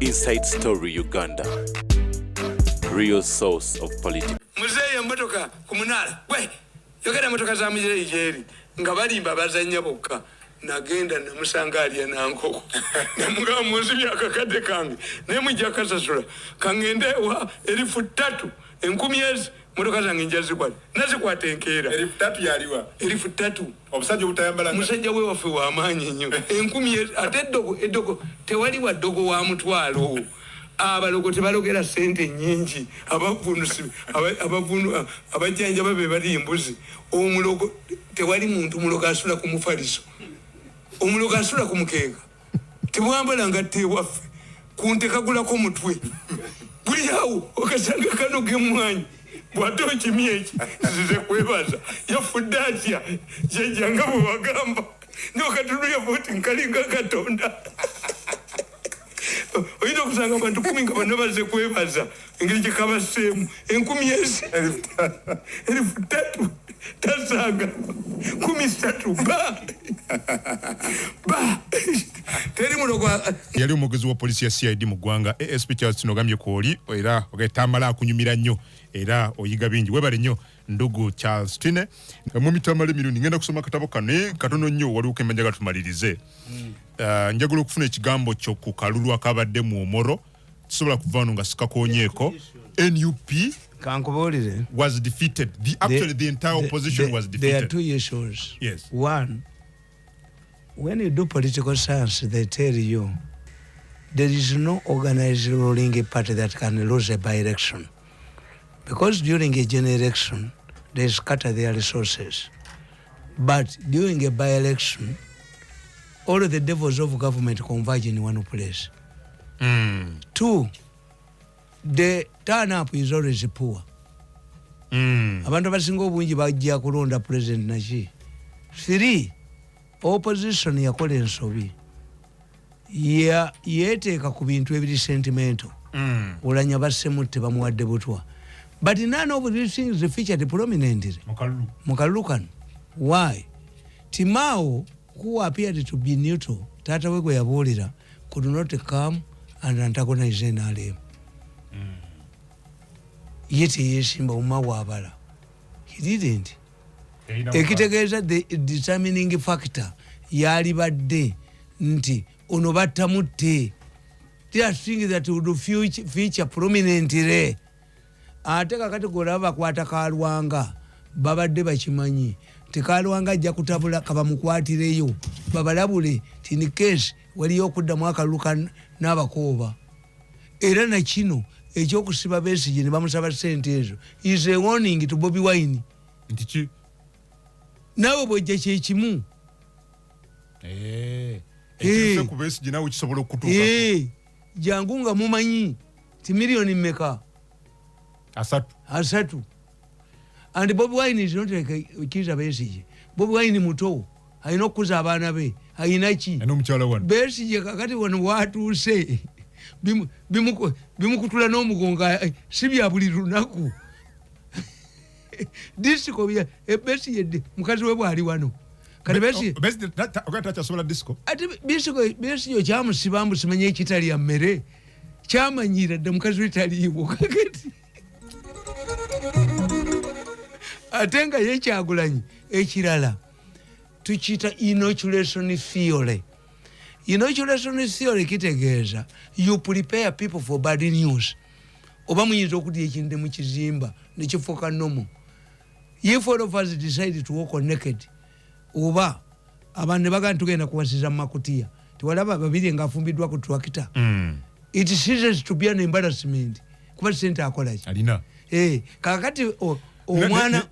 Inside Story Uganda. Real source of politics. Muzee mmotoka kumunala. We, yogera mmotoka za mujere jeri. Nga balimba bazanya bokka. Nagenda namusanga ali na nkoko. Namuga munsi byakakade kange. Ne mujja kasasula. Kangende wa 3,000 1000 mmotoka zange njazi kwali. Nazikwata enkeera. 3,000 yaliwa. 3,000. Omusajja obutayambala. Musajja we wafe wa amaanyi nnyo. 1000 ate eddogo tewali wa ddogo wa mutwalo. Abalogo tebalogera sente nyingi abavunu abajanja babe bali embuzi omulogo tewali muntu mulogo asula ku mufaliso omulogo asula ku mukeeka tewambala ngatte waffe kuntekagula ko mutwe buli awo okasanga kano gemwanyi bwato kimyeeki zize kwebaza yafudde atya jajanga bwe wagamba n'okatulu yavuti nkalinga katonda oyinza okusanga abantu 10 nga bano baze kwebaza engeri gye kabaseemu 10,000 tasanga 13 ba teri mulogo yali omwogezi wa polisi ya CID mu ggwanga ASP Charles Nogambye Kwoli era Tamale akunyumira nnyo era oyiga bingi webale nnyo ndugu Charles Tine mu Tamale Mirundi ngenda kusoma katabo kane katono nnyo wali okemanja gatumalirize njagala okufuna ekigambo kyo ku kalulu akabadde mu Omoro kisobola kuvaano nga sikakonyeeko NUP was defeated. The entire opposition was defeated. There are two issues. Yes. One, when you do political science, they tell you there is no organized ruling party that can lose a by-election. Because during a general election, they scatter their resources. But during a by-election, all the devils of government converge in one place. Two, the turn-up is always poor. Abantu abasinga obungi bajja kulonda president naki. 3, opposition yakola ensobi. Yeteeka ku bintu ebiri sentimental. Olanya basemutte bamuwadde butwa. But none of these things featured prominently. Mukalulu. Why? Timao, who appeared to be neutral, Tata Wegwe Yabolira, could not come and antagonize NRM. Yet he is in Wabala. He didn't. Ekitegeeza the determining factor yali badde nti ono battamutte. There are things that would feature prominently. Ate kakati golaba kwata kalwanga babadde bakimanyi tekalwanga ajja kutabula kabamukwatireyo babalabule tini case waliyo okudda mwaka luka n'abakooba era na kino ekyokusiba Besigye ne bamusaba sente ezo is a warning to Bobi Wine ntichi nawe bwejja kyekimu ekyo ku Besigye nawe kisobola okutuuka jangu nga mumanyi ti milioni mmeka asatu and Bobi Wine is not like Kiza Besigye. Bobi Wine muto ayina okuza abaana be ayina ki n'omukyala wano Besigye kakati wano watuuse bimukutula n'omugonga si bya buli lunaku disco bya Besigye mukazi we bwali wano kati Besigye tasobola disco ati Besigye kyamusiba mbusimanye ekitali ya mmere kyamanyira dde mukazi we taliiwo kakati atenga yekyagulanyi ekirala tukiyita inoculation theory. Inoculation theory kitegeeza you prepare people for bad news. Oba muyinza okudya ekintu mu kizimba nekifuuka nomo. If all of us decide to walk on naked, oba abantu baganda tugenda kuwasiza mu makutiya tewalaba babiri nga afumbiddwa ku tractor. It ceases to be an embarrassment. Kuba sente akolaki alina kakati omwana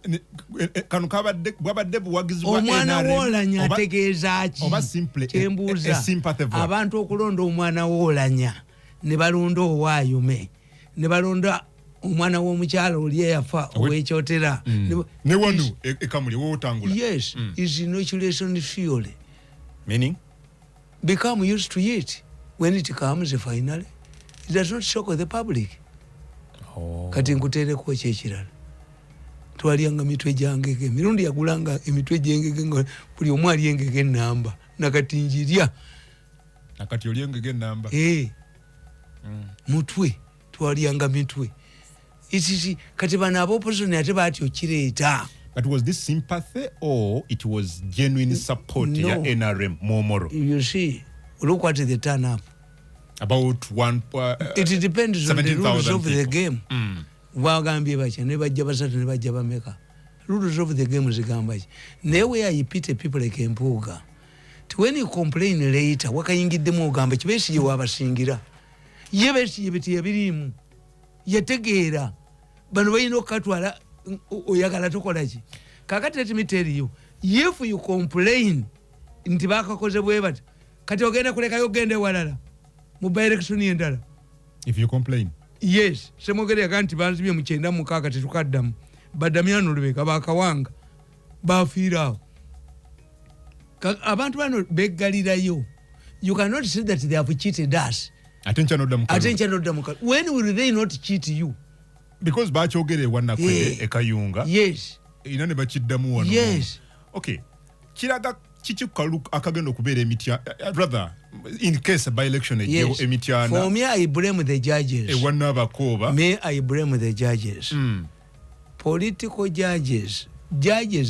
kanu kabadde buwagizi bwa omwana wolanya ategeeza ki oba simple kyembuuza abantu okulonda omwana wolanya ne balonda owayume ne balonda omwana w'omukyala oli eyafa owekyotera ne wanu ekamuli wotangula. Yes, is inoculation theory. Meaning become used to it when it comes finally. It does not shock the public. Kati nkuteereko ekyekirala twaliyanga mitwe gyangege Mirundi yagulanga emitwe gyengege nga buli omu ali engege ennamba nakati njirya nakati oli engege ennamba mutwe twalianga mitwe isi kati bana opposition ate batyo kireeta. But was this sympathy or it was genuine support ya NRM Momoro? You see, look at the turn up. About one it depends on the rules of the game. Wagambye bacha ne bajja basatu ne bajja bameka. Rules of the game zigamba ki. Newe ayipite people like Empuga. When you complain later, wakayingiddemu ogamba kibesi wabasingira. Yebesi yebiti yabirimu. Yategeera. Bano bayina okatwala oyagala tokola ki. Kakati let me tell you, if you complain nti bakakoze bwe bati kati ogenda kulekayo ogende walala mu direction endala. If you complain, yes, semogere akanti banzibye mu 96 tetukaddamu badamyano lubeka bakawanga bafiirawo abantu bano beggalirayo. You cannot say that they have cheated us. Attention odda when will they not cheat you? Because bakyogere wanakwe ekayunga. Yes. Ina ne bakiddamu wano. Yes. Okay. Kiraga kichikalu akagenda okubeera emitya brother in case by election yes. emityana. For me I blame the judges. Ewana bakoba. Me I blame the judges. Political judges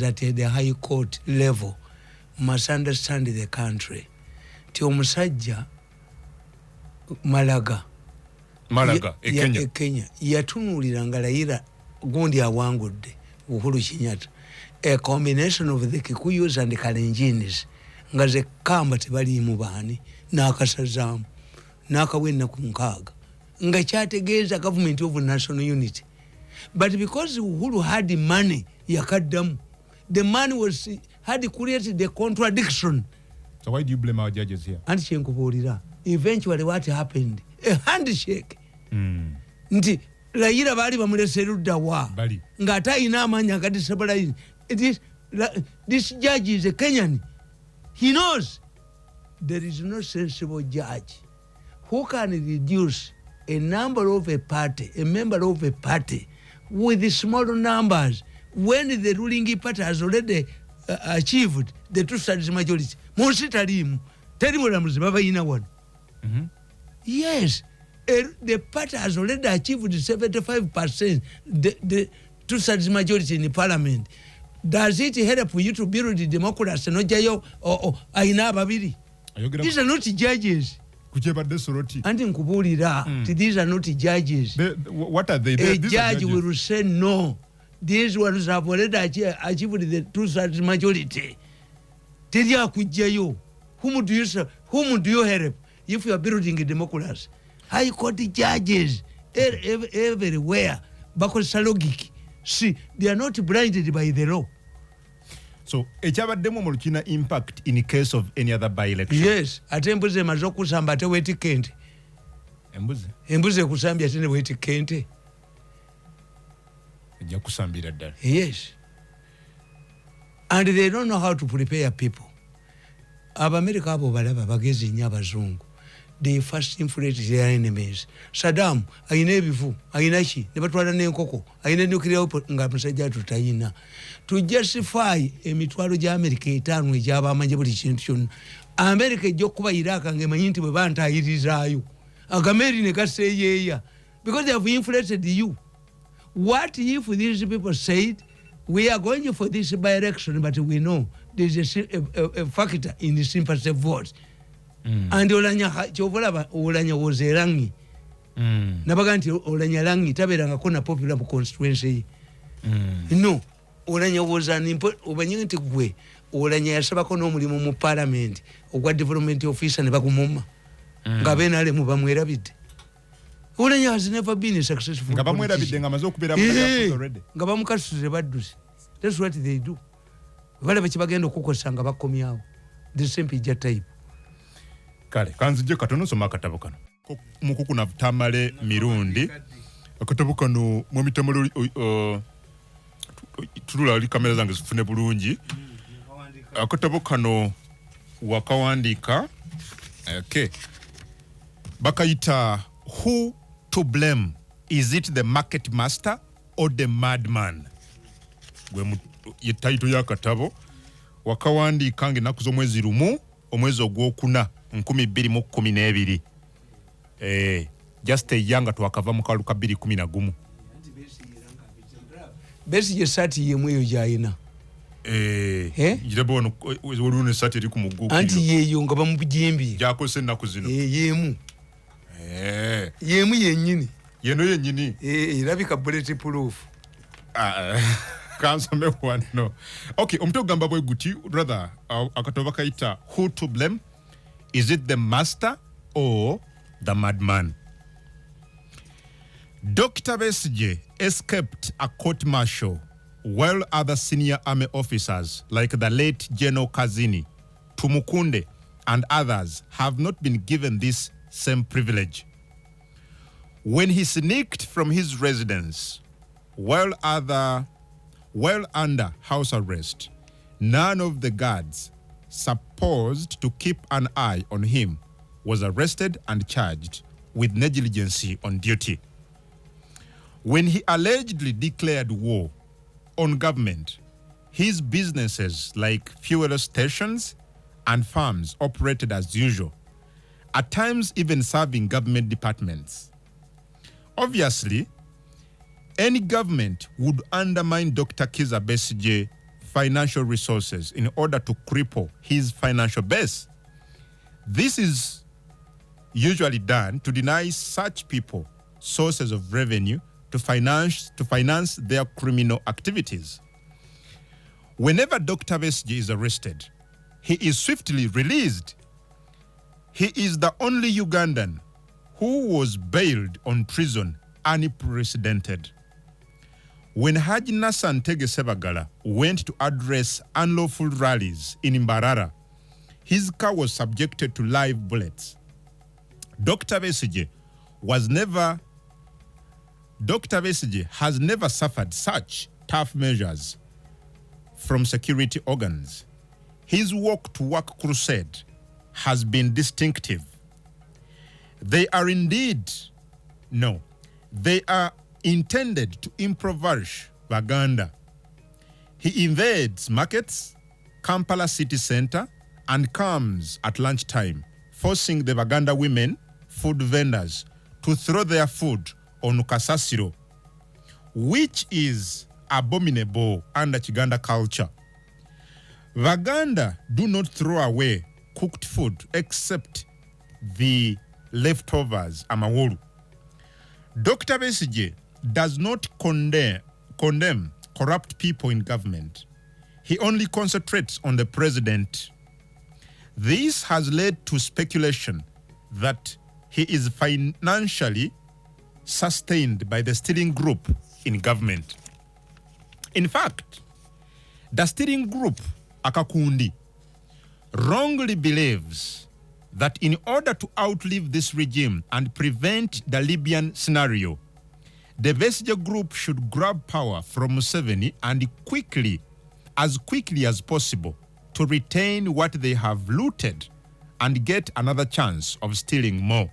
at the high court level must understand the country. Ti omusajja Malaga Kenya yatunuliranga Raila gundi awangudde Uhuru Kenyatta, a combination of the Kikuyus and the Kalenjins nga ze kamba tebali mu baani n'akasazamu n'akawena ku nkaaga nga kyategeeza government of national unity. But because Uhuru had the money yakaddamu, the money had created the contradiction. So why do you blame our judges here? And kyenkubuulira eventually what happened, a handshake. Nti Raila bali bamulese ludda wa nga atayina amaanyi agadisabalayo. This judge is a Kenyan. He knows there is no sensible judge who can reduce a member of a party with small numbers when the ruling party has already achieved the two-thirds majority. Munsi talimu terimulamuzi babayina wano. Yes, the party has already achieved 75% the two-thirds majority in the parliament. Does it help you to build the democracy? No jayo aina babiri. These are not judges. And in Kubulira, these are not judges. What are they? A judge will say no. These ones have already achieved the two-thirds majority. Whom do you help if you are building a democracy? High court judges everywhere. See, they are not blinded by the law. So, ekyabadde mu Lukina impact in case of any other by-election? Yes. Ate embuzi emaze okusamba ate weti kente. Embuzi ekusambya ate ne weti kente. Ejja kusambira ddala. Yes. And they don't know how to prepare people. Abamerika abo balaba bagezi nnyo abazungu. They first infiltrate their enemies. Saddam ayina ebivu ayina ki ne batwala n'enkoko ayina nuclear weapon nga musajja tutayina. To justify emitwalo gya America 5 egy'abamanye buli kintu kyonna. America ejja okuba Iraq ng'emanyi nti bwe bantayirizayo. Agameri ne gaseeyeeya. Because they have infiltrated you. What if these people said, we are going for this by-election, but we know there is a factor in the sympathy vote. And olanya chovolaba olanya wozerangi. Nabaga nti olanya langi taberanga kona popular constituency. No, olanya wozani obanyi nti gwe olanya yasabako n'omulimu mu parliament ogwa development officer ne bagumuma. Nga benale mu bamwerabidde. Olanya has never been successful. Nga bamwerabidde nga amaze okubeera mu already. Nga bamukasuze baddusi. That's what they do. Bale bakibagenda okukozesa nga bakomyawo. The simple type. Kale kanzije katono soma akatabo kano mukuku na Tamale Mirundi akatabo kano mu mitamalo tulula ali kamera zange zifune bulungi akatabo kano wakawandika okay bakayita who to blame, is it the market master or the madman? Gwe yetaito ya katabo wakawandika ngenaku z'omwezi lumu omwezi ogwokuna 2012. just a young twakava mu kaluka 2011 Besigye sati yemu eyo gyayina jirebono waliwo sati eri ku mugugu anti yeyo nga bamujimbye gyakose ennaku zino yemu yennyini yeno yennyini erabika bullet proof kansome wano okay omuto ogamba bwe guti brother akatoba kayita who to blame, is it the master or the madman? Dr. Besigye escaped a court martial while other senior army officers like the late General Kazini, Tumukunde and others have not been given this same privilege. When he sneaked from his residence while under house arrest, none of the guards supposed to keep an eye on him was arrested and charged with negligence on duty. When he allegedly declared war on government, his businesses like fuel stations and farms operated as usual, at times even serving government departments. Obviously, any government would undermine Dr. Kizza Besigye's financial resources in order to cripple his financial base. This is usually done to deny such people sources of revenue to finance their criminal activities. Whenever Dr. Besigye is arrested, he is swiftly released. He is the only Ugandan who was bailed on treason unprecedented. When Haji Nassan Tege Sebagala went to address unlawful rallies in Mbarara, his car was subjected to live bullets. Dr. Besigye has never suffered such tough measures from security organs. His walk-to-work crusade has been distinctive. They are intended to impoverish Baganda. He invades markets, Kampala city center, and comes at lunchtime, forcing the Baganda women, food vendors, to throw their food on Kasasiro, which is abominable under Chiganda culture. Baganda do not throw away cooked food except the leftovers, amawolu. Dr. Besigye does not condemn corrupt people in government. He only concentrates on the president. This has led to speculation that he is financially sustained by the steering group in government. In fact, the steering group, Akakundi, wrongly believes that in order to outlive this regime and prevent the Libyan scenario, the Besigye group should grab power from Museveni and as quickly as possible, to retain what they have looted and get another chance of stealing more.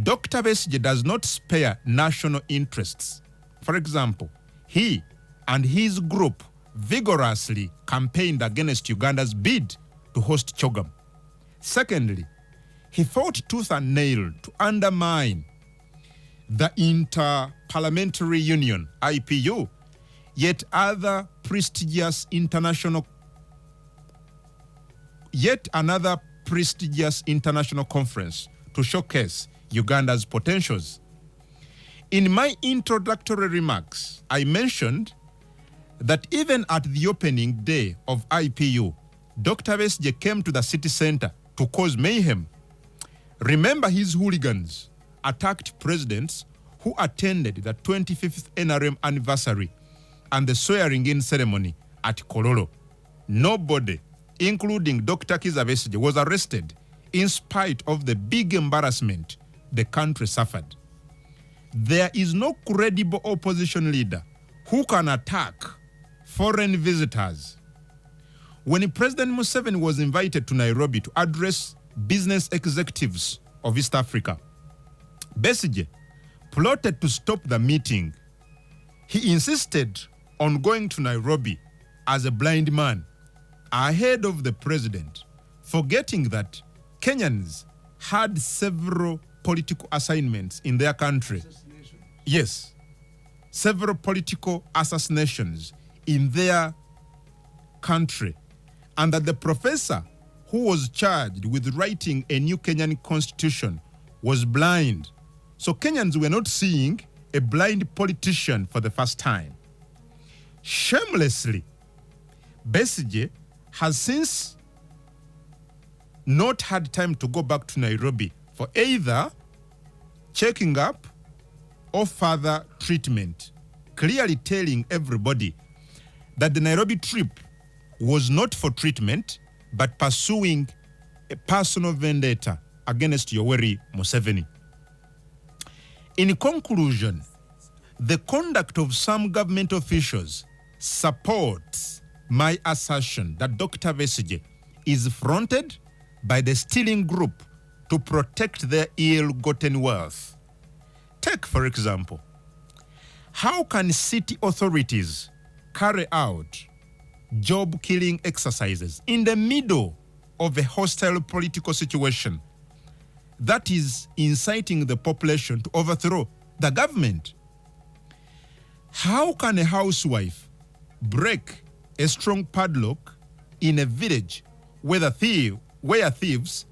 Dr. Besigye does not spare national interests. For example, he and his group vigorously campaigned against Uganda's bid to host CHOGM. Secondly, he fought tooth and nail to undermine the Inter-Parliamentary Union, IPU, yet another prestigious international conference to showcase Uganda's potentials. In my introductory remarks, I mentioned that even at the opening day of IPU, Dr. Besigye came to the city center to cause mayhem. Remember, his hooligans attacked presidents who attended the 25th NRM anniversary and the swearing-in ceremony at Kololo. Nobody, including Dr. Kizza Besigye, was arrested in spite of the big embarrassment the country suffered. There is no credible opposition leader who can attack foreign visitors. When President Museveni was invited to Nairobi to address business executives of East Africa, Besigye plotted to stop the meeting. He insisted on going to Nairobi as a blind man ahead of the president, forgetting that Kenyans had several political assignments in their country. Yes. Several political assassinations in their country. And that the professor who was charged with writing a new Kenyan constitution was blind. So Kenyans were not seeing a blind politician for the first time. Shamelessly, Besigye has since not had time to go back to Nairobi for either checking up or further treatment, clearly telling everybody that the Nairobi trip was not for treatment, but pursuing a personal vendetta against Yoweri Museveni. In conclusion, the conduct of some government officials supports my assertion that Dr. Besigye is fronted by the stealing group to protect their ill-gotten wealth. Take, for example, how can city authorities carry out job-killing exercises in the middle of a hostile political situation that is inciting the population to overthrow the government? How can a housewife break a strong padlock in a village where thieves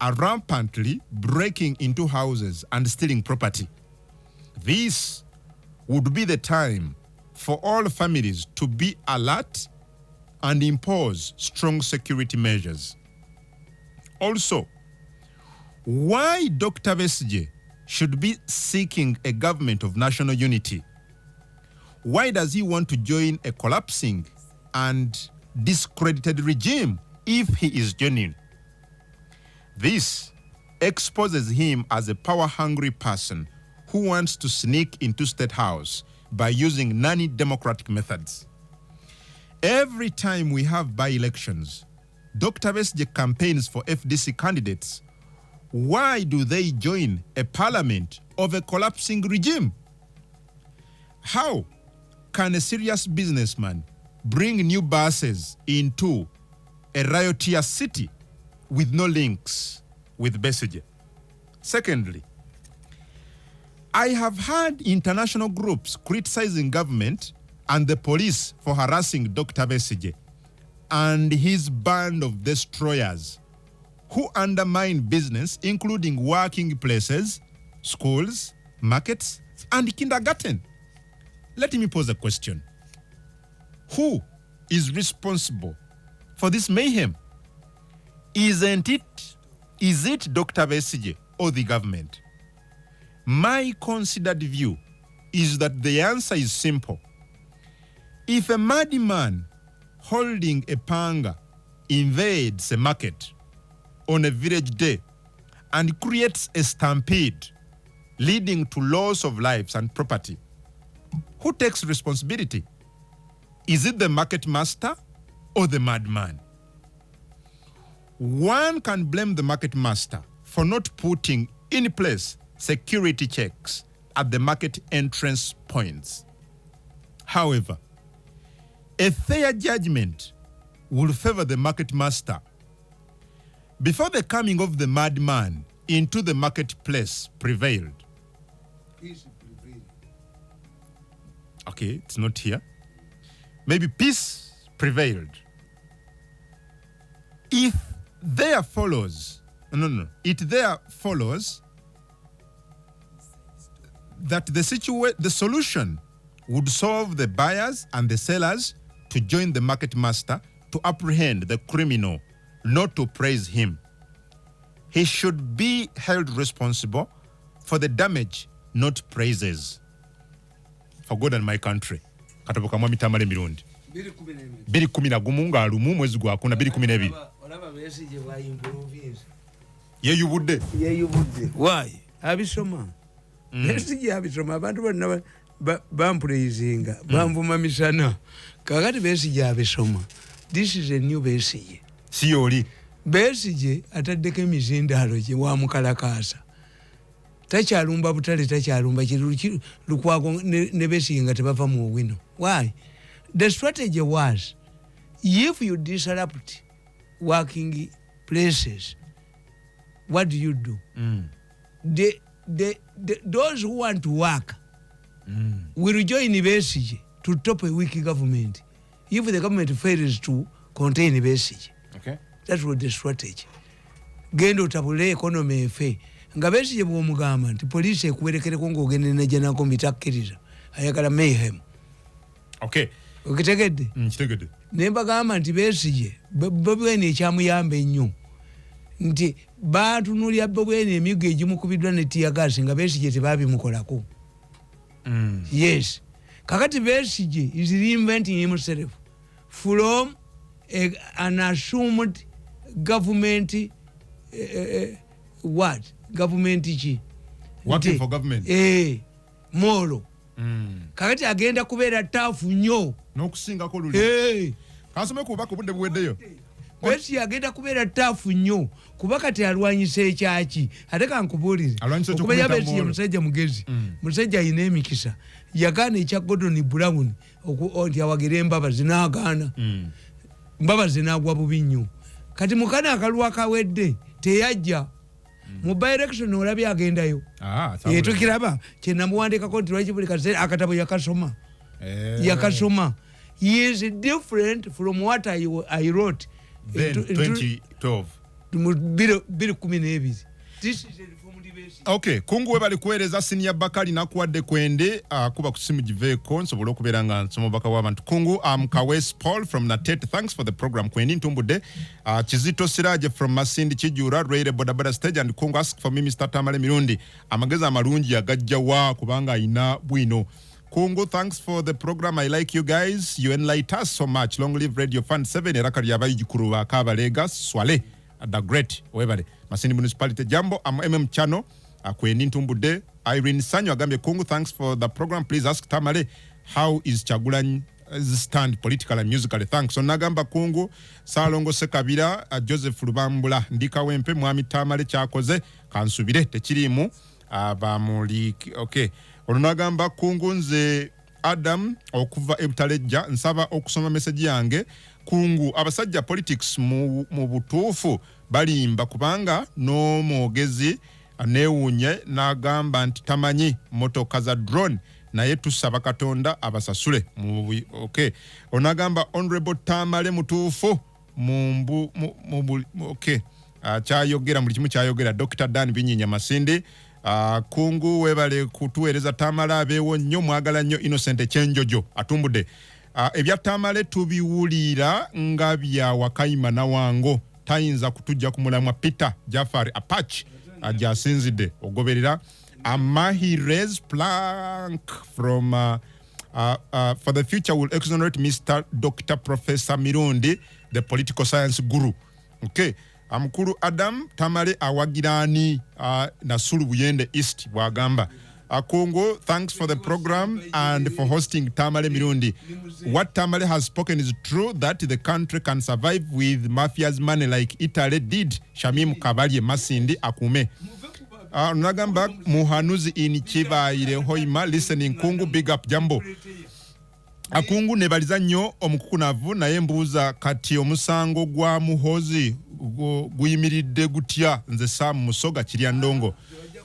are rampantly breaking into houses and stealing property? This would be the time for all families to be alert and impose strong security measures. Also, why Dr. Besigye should be seeking a government of national unity? Why does he want to join a collapsing and discredited regime if he is genuine? This exposes him as a power-hungry person who wants to sneak into State House by using non-democratic methods. Every time we have by-elections, Dr. Besigye campaigns for FDC candidates. Why do they join a parliament of a collapsing regime? How can a serious businessman bring new buses into a riotous city with no links with Besigye? Secondly, I have heard international groups criticizing government and the police for harassing Dr. Besigye and his band of destroyers who undermine business, including working places, schools, markets, and kindergarten. Let me pose a question. Who is responsible for this mayhem? Is it Dr. Besigye or the government? My considered view is that the answer is simple. If a madman holding a panga invades a market on a village day and creates a stampede leading to loss of lives and property, who takes responsibility? Is it the market master or the madman? One can blame the market master for not putting in place security checks at the market entrance points. However, a fair judgment will favor the market master. Before the coming of the madman into the marketplace prevailed. Peace prevailed. Okay, it's not here. Maybe peace prevailed. It there follows that the solution would solve the buyers and the sellers to join the market master to apprehend the criminal, not to praise him. He should be held responsible for the damage, not praises. For God and my country. Katabuka mwami Tamale Mirundi. 2011 nga alumu mwezi gwa kuna 2012. Olaba Besigye bwa improve. Ye you would. Why? Abisoma. Besigye abisoma abantu bonna bampraising, bamvuma misana. Kakati Besigye abisoma. This is a new Besigye. Sioli. Besigye ataddeko emizindalo gye wa mukalakasa. Tachalumba butale tachalumba kiru lukwago ne Besigye nga tebava mu wino. Why? The strategy was, if you disrupt working places, what do? those who want to work will join Besigye to top a weak government if the government fails to contain Besigye. Okay. That was the strategy. Gendo tabule economy efe. Nga Besigye bw'omugamba nti police ekuwerekereko ng'ogende n'ejjanako mbitakkiriza ayagala mayhem. Okay. Okitegedde? Kitegedde. Ne mbagamba nti Besigye Bobi Wine ekyamuyamba ennyo nti baatunuulira Bobi Wine emiggo egimukubiddwa ne tiyagasi nga Besigye tebaabimukolako. Yes. Kakati Besigye is reinventing himself from an assumed government what? Government chi? Working for government. Molo. Kakati agenda kubeera taafu nnyo. N'okusingako luli. Kansome kubaka obudde buweddeyo. Besigye agenda kubeera taafu nnyo kuba kati alwanyisa ekyaki ate kankubuulire okumenya Besigye musajja mugezi musajja ayina emikisa yagaana ekya Gordon Brown nti awagira embabazi n'agaana mbabazi n'agwa bubi nnyo kati mukana akalwa akawedde teyajja mu by-election olabye agendayo tukiraba kyenamuwandikako nti lwaki buli kaseera akatabo yakasoma he is different from what I wrote then 2012 this is a reformed basis. Okay, kungu webali kuweereza Senior Bakali nakuwadde kwende kuba kusimu jiveeko nsobola okubeera nga nsoma baka w'abantu kungu Kawes Paul from Natet, thanks for the program kwendi ntumbudde Kizito Siraje from Masindi Kijura Rwere Bodaboda stage and kungu ask for me Mr. Tamale Mirundi amagezi amalungi agajjawa kubanga ayina bwino. Kungu, thanks for the program. I like you guys. You enlighten us so much. Long live Radio Fund 7. Eraka lyabayijukuru wa Kabalega Swale. The great. Webale. Masindi Municipality. Jambo. MM Channel. Kweni ntumbude. Irene Sanyo agambye Kungu, thanks for the program. Please ask Tamale, how is Chagulanyi stand politically and musically? Thanks. So nagamba Kungu. Salongo Sekabira. Joseph Lubambula. Ndika Wempe. Mwami Tamale Chakoze. Kansubire. Techirimu. Bamuliki. Okay. Olunagamba Kungu nze Adam okuva ebutalejja nsaba okusoma message yange Kungu abasajja politics mu butuufu balimba kubanga no mwogezi aneewunye n'agamba nti tamanyi motoka za drone naye tusaba Katonda abasasule okay. Onagamba Honorable Tamale mutuufu okay. Kyayogera mu kimu kyayogera Dr. Dan Binyinya Masindi. Kungu webale kutuweereza Tamale abeewo nnyo mwagala nnyo Innocent Kyenjojo atumbudde ebya Tamale tubiwulira nga bya Wakayima Nawango tayinza kutujja ku mulamwa Peter Jafari Apache ajasinzidde ogoberera Mahirez Plank from for the future will exonerate Mr. Dr. Professor Mirundi, the political science guru. Okay. Amkuru Adam Tamale awagirani Nasulu Buyende East Wagamba. Congo, thanks for the program and for hosting Tamale Mirundi. What Tamale has spoken is true that the country can survive with mafia's money like Italy did. Shamim Kabalye Masindi Akume. Nagamba Muhanuzi in Chibaire Hoima listening Kungu, big up Jambo. Akungu nebaliza nnyo omukukunavu naye mbuuza kati omusango gwa Muhozi guyimiridde gutya nze Sam Musoga kirya ndongo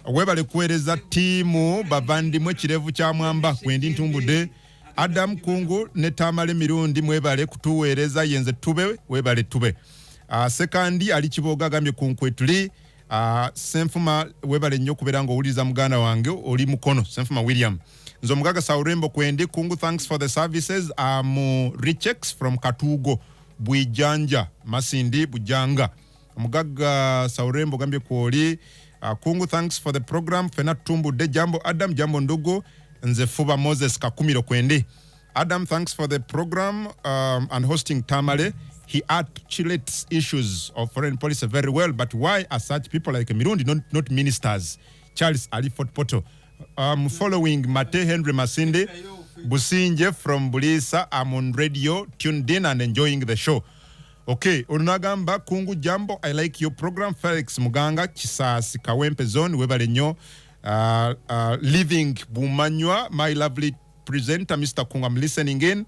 webale kuweereza tiimu bavandimwe kirevu kya mwamba kwendi ntumbudde Adam Kungu ne Tamale Mirundi mwebale kutuweereza yenze tube webale tube sekandi ali Kiboga agambye kunkwetuli Senfuma webale nnyo kubeera ng'owuliriza muganda wange oli mukono Senfuma William Nzomugaga Saurembo kwendi Kungu, thanks for the services. Richex from Katugo Bwijanja Masindi Bujanga Mugaga Saurembo gambye kwoli Kungu, thanks for the program. Fena Tumbude Jambo Adam Jambo Ndugo Nze Fuba Moses Kakumiro kwendi Adam, thanks for the program and hosting Tamale. He articulates issues of foreign policy very well, but why are such people like Mirundi not ministers? Charles Alifort Poto. Following Mate Henry Masinde Businje from Bulisa. I'm on radio, tuned in and enjoying the show. Okay, Unagamba Kungu Jambo, I like your program. Felix Muganga Kisasi Kawempe Zone webale nnyo Living Bumanywa, my lovely presenter Mr. Kungu, I'm listening in.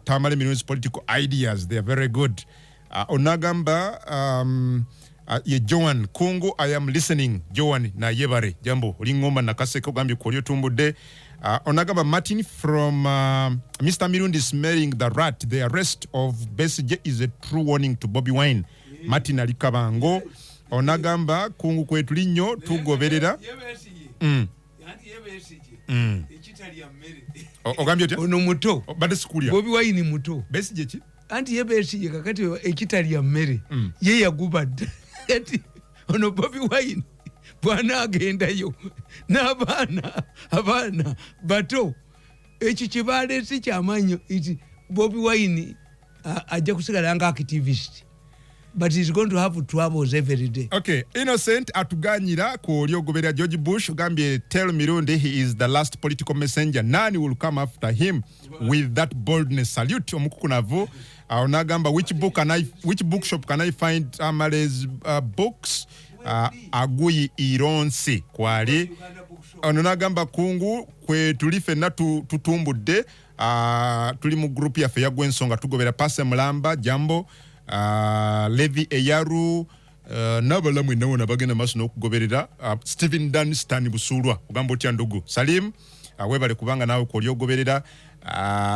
Tamale Minundi's political ideas, they are very good. Onagamba ye Joan Kungu, I am listening. Joan na yebare jambo lingomba nakaseko gambye kolyo tumbude. Onagaba Martin from Mr. Mirundi smelling the rat. The arrest of Besigye is a true warning to Bobi Wine. Yeah. Martin alikabango. Onagamba Kungu kwetu linyo tugoberera. Ogambye te? Ono muto. Bade sikulia. Bobi Wine muto. Besigye chi? Anti Besigye kakati ekitali ya mmere. Ye yagubadde. Ati ono Bobi Wine bwana agendayo n'abaana bato ekyo kibaleese kyamanyo iti Bobi Wine ajja kusigala nga activist but he's going to have troubles every day. Okay, Innocent atuganyira ku olyogoberera George Bush gambye tell Mirundi he is the last political messenger. Nani will come after him with that boldness? Salute omukukunavu. Onagamba which bookshop can I find Tamale's books? Aguyi Ironsi kwali. Onagamba Kungu kwe tulife na tutumbudde tuli mu group ya ya Gwensonga tugobera Pase Mulamba jambo Levi Eyaru nabalamwe nawo nabagenda maso n'okugoberera Stephen Dunstan Busulwa ogamba otya ndugu Salim webale kubanga nawe ko lyogoberera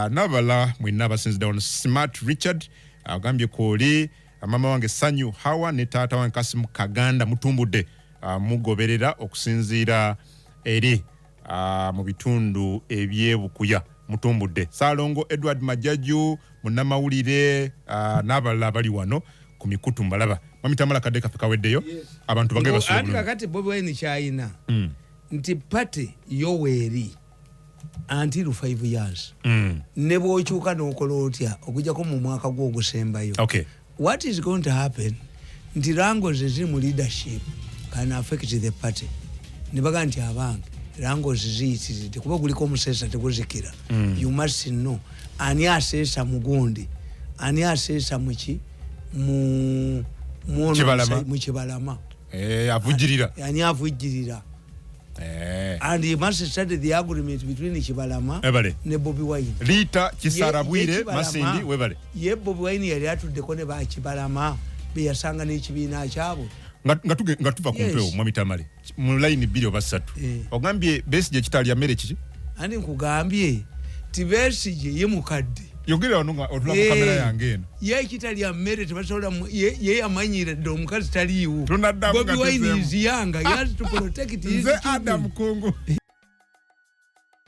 nabala mwina abasinzida on Smart Richard agambye koli mama wange Sanyu Hawa ne tata wange Kasimu Kaganda mutumbudde mugoberera okusinzira eri mu bitundu ebyebukuya mutumbudde Salongo Edward Majaju munamawulire n'abalala bali wano ku mikutu mbalaba Mamitamala kadde kafe kaweddeyo abantu bagebe basubulu andi kakati Bobi Wine kyayina nti party Yoweri until 5 years ne bw'okyuka n'okola otya okujjako mu mwaka gw'ogusembayo. Okay, what is going to happen nti rangozi ziri mu leadership can affect the party ne baga nti abange rangozi ziyitiridde kuba guliko omusesa teguzikira. You must know ani asesa mugundi ani asesa muki mu Kibalama avujirira ani avujirira and you must study the agreement between Kibalama ne Bobi Wine. Rita Kisarabwire Masindi webale ye Bobi Wine yali atuddeko ne ba Kibalama be yasanga n'ekibiina kyabo nga tuva kumpeo Mwami Tamale mu line 2 oba 3 ogambye Besigye kitali ya mere kiki andi nkugambye ti Besigye ye mukadde yogera onunga otula mu kamera yange eno ye kitali ya mere tebasobola ye yamanyira ndo omukazi taliiwo. Bobi Wine is young, he has to protect his Adam Kungu